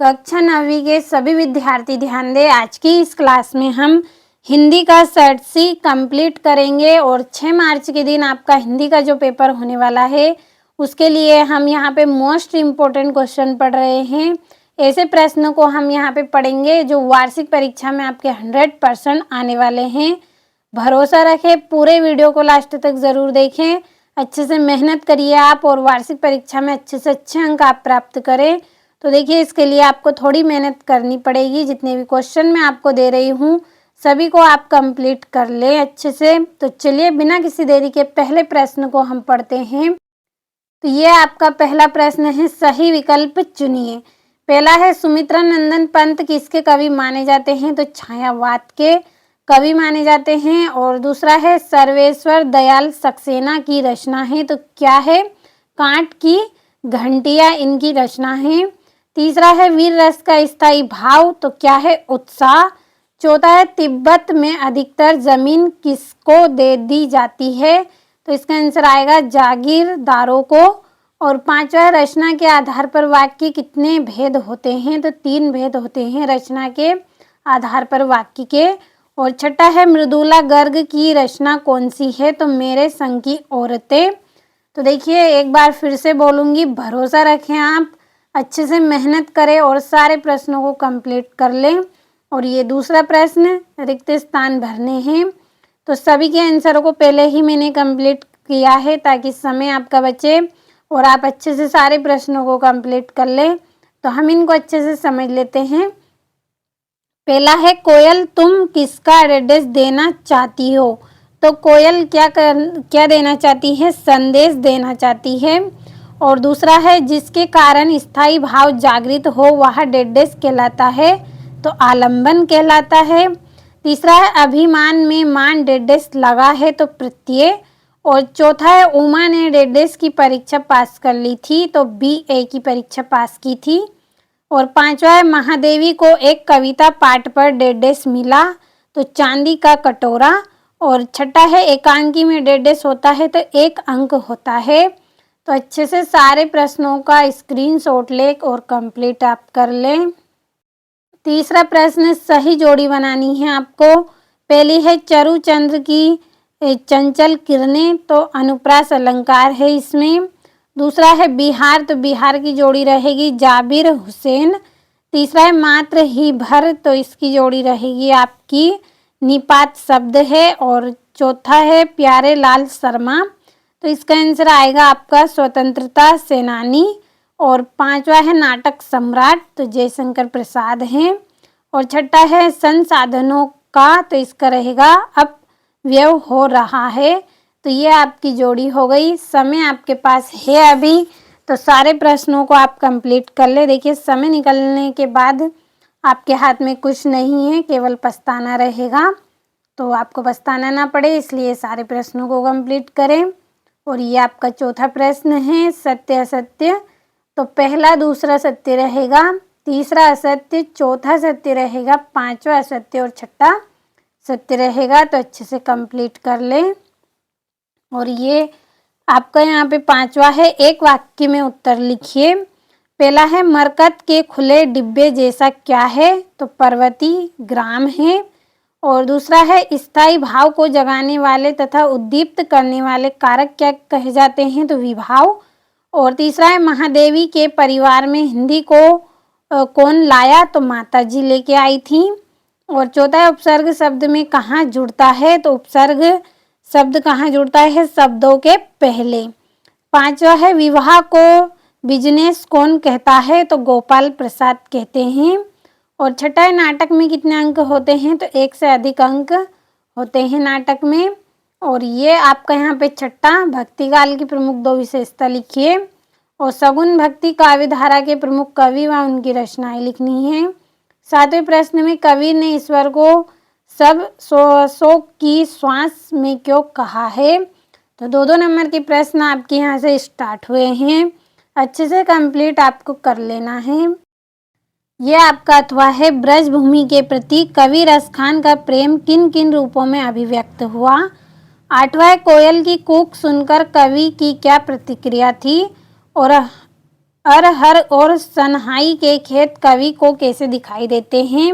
कक्षा 9वीं के सभी विद्यार्थी ध्यान दें। आज की इस क्लास में हम हिंदी का सेट सी कंप्लीट करेंगे और 6 मार्च के दिन आपका हिंदी का जो पेपर होने वाला है उसके लिए हम यहाँ पे मोस्ट इम्पोर्टेंट क्वेश्चन पढ़ रहे हैं। ऐसे प्रश्नों को हम यहाँ पे पढ़ेंगे जो वार्षिक परीक्षा में आपके 100% आने वाले हैं। भरोसा रखें, पूरे वीडियो को लास्ट तक ज़रूर देखें, अच्छे से मेहनत करिए आप और वार्षिक परीक्षा में अच्छे से अच्छे अंक आप प्राप्त करें। तो देखिए, इसके लिए आपको थोड़ी मेहनत करनी पड़ेगी। जितने भी क्वेश्चन मैं आपको दे रही हूँ सभी को आप कंप्लीट कर लें अच्छे से। तो चलिए बिना किसी देरी के पहले प्रश्न को हम पढ़ते हैं। तो ये आपका पहला प्रश्न है, सही विकल्प चुनिए। पहला है, सुमित्रा नंदन पंत किसके कवि माने जाते हैं? तो छायावाद के कवि माने जाते हैं। और दूसरा है, सर्वेश्वर दयाल सक्सेना की रचना है। तो क्या है? कांट की घंटियां इनकी रचना है। तीसरा है, वीर रस का स्थायी भाव। तो क्या है? उत्साह। चौथा है, तिब्बत में अधिकतर जमीन किसको दे दी जाती है? तो इसका आंसर आएगा जागीरदारों को। और पांचवा, रचना के आधार पर वाक्य कितने भेद होते हैं? तो 3 भेद होते हैं रचना के आधार पर वाक्य के। और छठा है, मृदुला गर्ग की रचना कौन सी है? तो मेरे संग की औरतें। तो देखिए, एक बार फिर से बोलूँगी, भरोसा रखें आप, अच्छे से मेहनत करें और सारे प्रश्नों को कंप्लीट कर लें। और ये दूसरा प्रश्न, रिक्त स्थान भरने हैं। तो सभी के आंसरों को पहले ही मैंने कंप्लीट किया है ताकि समय आपका बचे और आप अच्छे से सारे प्रश्नों को कंप्लीट कर लें। तो हम इनको अच्छे से समझ लेते हैं। पहला है, कोयल तुम किसका एड्रेस देना चाहती हो? तो कोयल क्या देना चाहती है? संदेश देना चाहती है। और दूसरा है, जिसके कारण स्थायी भाव जागृत हो वह डेडेस कहलाता है। तो आलंबन कहलाता है। तीसरा है, अभिमान में मान डेडेस लगा है। तो प्रत्यय। और चौथा है, उमा ने डेडेस की परीक्षा पास कर ली थी। तो BA की परीक्षा पास की थी। और पांचवा है, महादेवी को एक कविता पाठ पर डेडेस मिला। तो चांदी का कटोरा। और छठा है, एकांकी में डेडेस होता है तो 1 अंक होता है। तो अच्छे से सारे प्रश्नों का स्क्रीनशॉट ले और कंप्लीट आप कर लें। तीसरा प्रश्न, सही जोड़ी बनानी है आपको। पहली है, चरुचंद्र की चंचल किरणें। तो अनुप्रास अलंकार है इसमें। दूसरा है, बिहार। तो बिहार की जोड़ी रहेगी जाबिर हुसैन। तीसरा है, मात्र ही भर। तो इसकी जोड़ी रहेगी आपकी निपात शब्द है। और चौथा है, प्यारे लाल शर्मा। तो इसका आंसर आएगा आपका स्वतंत्रता सेनानी। और पांचवा है, नाटक सम्राट। तो जयशंकर प्रसाद हैं। और छठा है, संसाधनों का। तो इसका रहेगा अपव्यय हो रहा है। तो ये आपकी जोड़ी हो गई। समय आपके पास है अभी, तो सारे प्रश्नों को आप कंप्लीट कर ले। देखिए, समय निकलने के बाद आपके हाथ में कुछ नहीं है, केवल पछताना रहेगा। तो आपको पछताना ना पड़े इसलिए सारे प्रश्नों को कंप्लीट करें। और ये आपका चौथा प्रश्न है, सत्य असत्य। तो पहला दूसरा सत्य रहेगा, तीसरा असत्य, चौथा सत्य रहेगा, पांचवा असत्य और छठा सत्य रहेगा। तो अच्छे से कंप्लीट कर लें। और ये आपका यहाँ पे पांचवा है, एक वाक्य में उत्तर लिखिए। पहला है, मरकत के खुले डिब्बे जैसा क्या है? तो पर्वती ग्राम है। और दूसरा है, स्थायी भाव को जगाने वाले तथा उद्दीप्त करने वाले कारक क्या कहे जाते हैं? तो विभाव। और तीसरा है, महादेवी के परिवार में हिंदी को कौन लाया? तो माता जी लेके आई थी। और चौथा है, उपसर्ग शब्द में कहाँ जुड़ता है? तो उपसर्ग शब्द कहाँ जुड़ता है? शब्दों के पहले। पांचवा है, विवाह को बिजनेस कौन कहता है? तो गोपाल प्रसाद कहते हैं। और छठा है, नाटक में कितने अंक होते हैं? तो 1 से अधिक अंक होते हैं नाटक में। और ये आपका यहाँ पे छठा, भक्तिकाल की प्रमुख 2 विशेषता लिखिए। और सगुन भक्ति काव्य धारा के प्रमुख कवि व उनकी रचनाएं लिखनी है। सातवें प्रश्न में, कवि ने ईश्वर को सब शोक की श्वास में क्यों कहा है? तो 2-2 नंबर के प्रश्न आपके यहाँ से स्टार्ट हुए हैं, अच्छे से कंप्लीट आपको कर लेना है। ये आपका अथवा है, ब्रजभूमि के प्रति कवि रसखान का प्रेम किन किन रूपों में अभिव्यक्त हुआ? आठवां, कोयल की कूक सुनकर कवि की क्या प्रतिक्रिया थी? और अरहर और सनहाई के खेत कवि को कैसे दिखाई देते हैं?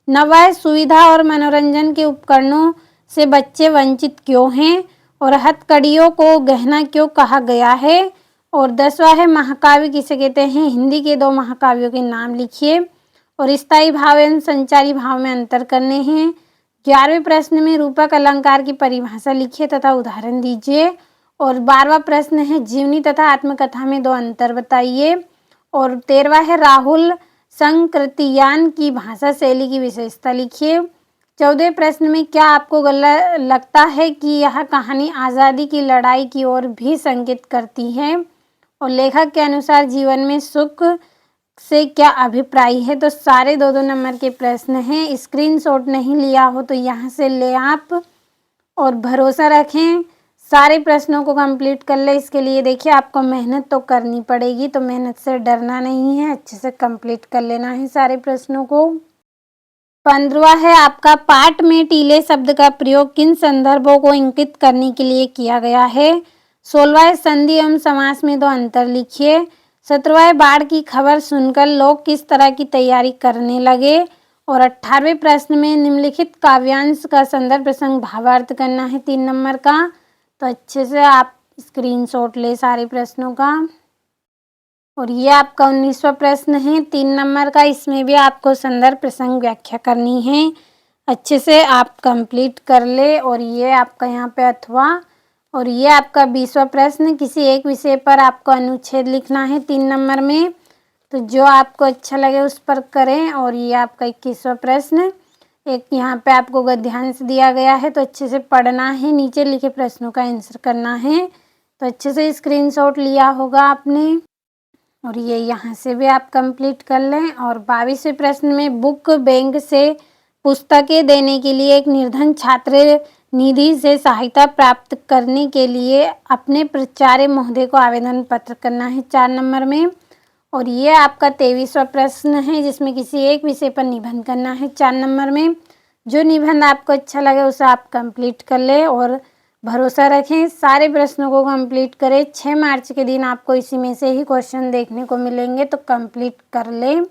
9वां सुविधा और मनोरंजन के उपकरणों से बच्चे वंचित क्यों हैं? और हथकड़ियों को गहना क्यों कहा गया है? और 10वां है महाकाव्य किसे कहते हैं? हिंदी के 2 महाकाव्यों के नाम लिखिए। और स्थायी भाव एवं संचारी भाव में अंतर करने हैं। 11वें प्रश्न में रूपक अलंकार की परिभाषा लिखिए तथा उदाहरण दीजिए। और 12वां प्रश्न है जीवनी तथा आत्मकथा में 2 अंतर बताइए। और 13वां है राहुल संकृतियान की भाषा शैली की विशेषता लिखिए। 14वें प्रश्न में क्या आपको लगता है कि यह कहानी आज़ादी की लड़ाई की ओर भी संकेत करती है? और लेखक के अनुसार जीवन में सुख से क्या अभिप्राय है? तो सारे 2-2 नंबर के प्रश्न हैं। स्क्रीनशॉट नहीं लिया हो तो यहाँ से ले आप और भरोसा रखें, सारे प्रश्नों को कंप्लीट कर ले। इसके लिए देखिए आपको मेहनत तो करनी पड़ेगी, तो मेहनत से डरना नहीं है, अच्छे से कंप्लीट कर लेना है सारे प्रश्नों को। 15वां है आपका पाठ में टीले शब्द का प्रयोग किन संदर्भों को इंगित करने के लिए किया गया है? 16वां है संधि एवं समास में 2 अंतर लिखिए। 17वां है बाढ़ की खबर सुनकर लोग किस तरह की तैयारी करने लगे? और 18वें प्रश्न में निम्नलिखित काव्यांश का संदर्भ प्रसंग भावार्थ करना है 3 नंबर का। तो अच्छे से आप स्क्रीनशॉट ले सारे प्रश्नों का। और ये आपका 19वां प्रश्न है 3 नंबर का, इसमें भी आपको संदर्भ प्रसंग व्याख्या करनी है, अच्छे से आप कंप्लीट कर ले। और ये आपका यहाँ पे अथवा। और ये आपका 20वां प्रश्न, किसी एक विषय पर आपको अनुच्छेद लिखना है 3 नंबर में, तो जो आपको अच्छा लगे उस पर करें। और ये आपका 21वां प्रश्न, एक यहाँ पे आपको गद्यांश दिया गया है, तो अच्छे से पढ़ना है, नीचे लिखे प्रश्नों का आंसर करना है। तो अच्छे से स्क्रीनशॉट लिया होगा आपने। और ये यहाँ से भी आप कंप्लीट कर लें। और 22वें प्रश्न में बुक बैंक से पुस्तकें देने के लिए एक निर्धन छात्र निधि से सहायता प्राप्त करने के लिए अपने प्राचार्य महोदय को आवेदन पत्र करना है 4 नंबर में। और ये आपका 23वां प्रश्न है, जिसमें किसी एक विषय पर निबंध करना है 4 नंबर में। जो निबंध आपको अच्छा लगे उसे आप कंप्लीट कर ले और भरोसा रखें, सारे प्रश्नों को कंप्लीट करें। 6 मार्च के दिन आपको इसी में से ही क्वेश्चन देखने को मिलेंगे, तो कंप्लीट कर लें।